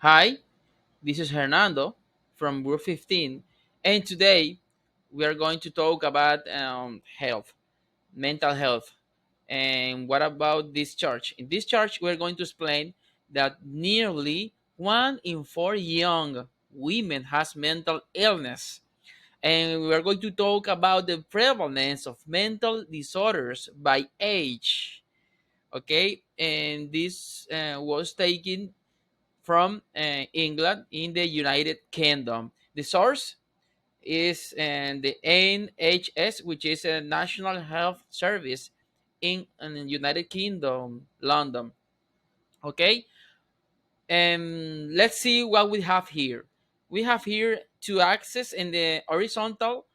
Hi, this is Hernando from Group 15, and today we are going to talk about health, mental health, and what about this charge. In this charge, we're going to explain that nearly 1 in 4 young women has mental illness, and we are going to talk about the prevalence of mental disorders by age. Okay, and this was taken from England in the United Kingdom. The source is the NHS, which is a National Health Service in the United Kingdom, London. Okay, and let's see what we have here. We have here two axes. In the horizontal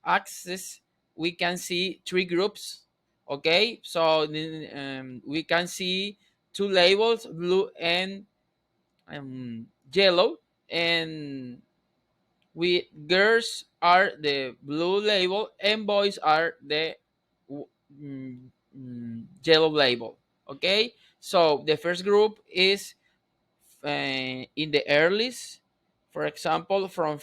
axis, we can see three groups. Okay, so we can see two labels, blue and yellow, and we girls are the blue label and boys are the mm, yellow label. Okay, so the first group is in the earlies, for example, from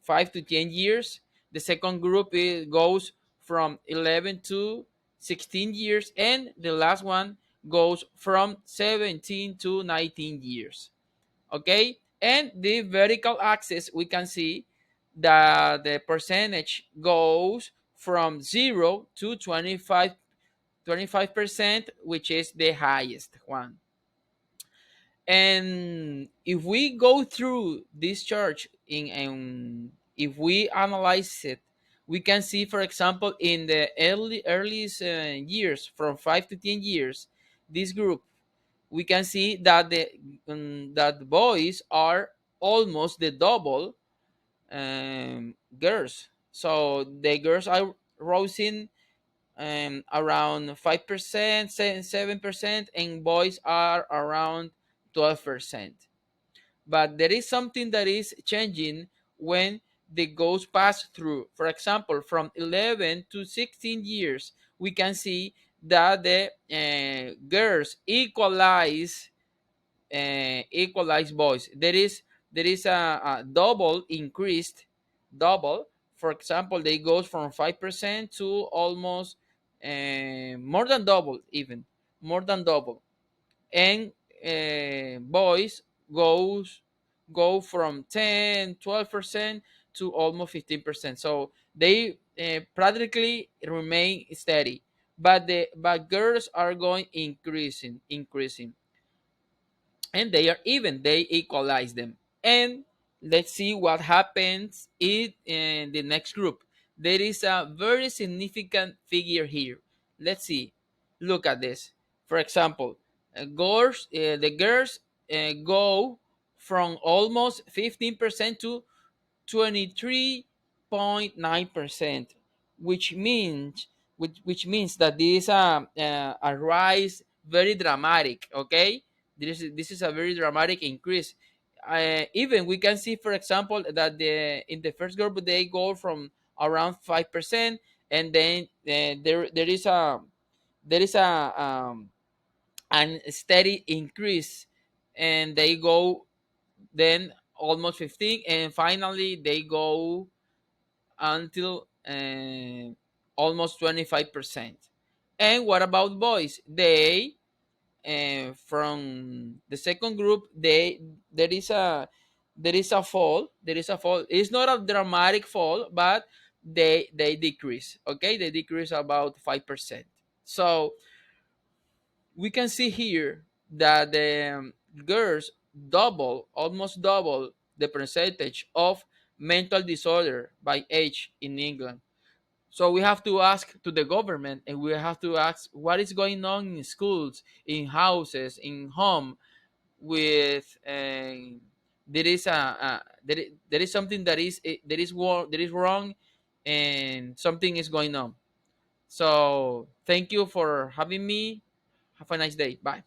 5 to 10 years. The second group goes from 11 to 16 years, and the last one goes from 17 to 19 years. Okay, and the vertical axis, we can see that the percentage goes from 0 to 25%, which is the highest one. And if we go through this chart if we analyze it, we can see, for example, in the earliest years, from 5 to 10 years, this group, we can see that the boys are almost the double girls. So the girls are rising around 5%, 7%, and boys are around 12%. But there is something that is changing when the girls pass through. For example, from 11 to 16 years, we can see that the girls equalize boys. There is a double increased double. For example, they goes from 5% to almost more than double, even more than double. And boys goes go from 10 12% to almost 15%. So they practically remain steady, but girls are going increasing, and they equalize them. And let's see what happens in the next group. There is a very significant figure here. Let's see, look at this. For example, the girls go from almost 15% to 23.9%, which means that this is a rise, very dramatic. Okay, this is a very dramatic increase. Even we can see, for example, that in the first group they go from around 5%, and then there is an steady increase, and they go then almost 15, and finally they go until almost 25%. And what about boys? They from the second group, there is a fall. It's not a dramatic fall, but they decrease. Okay, they decrease about 5%. So we can see here that the girls almost double the percentage of mental disorder by age in England. So we have to ask to the government, and we have to ask what is going on in schools, in houses, in home. With there is there is something that is wrong, and something is going on. So thank you for having me. Have a nice day. Bye.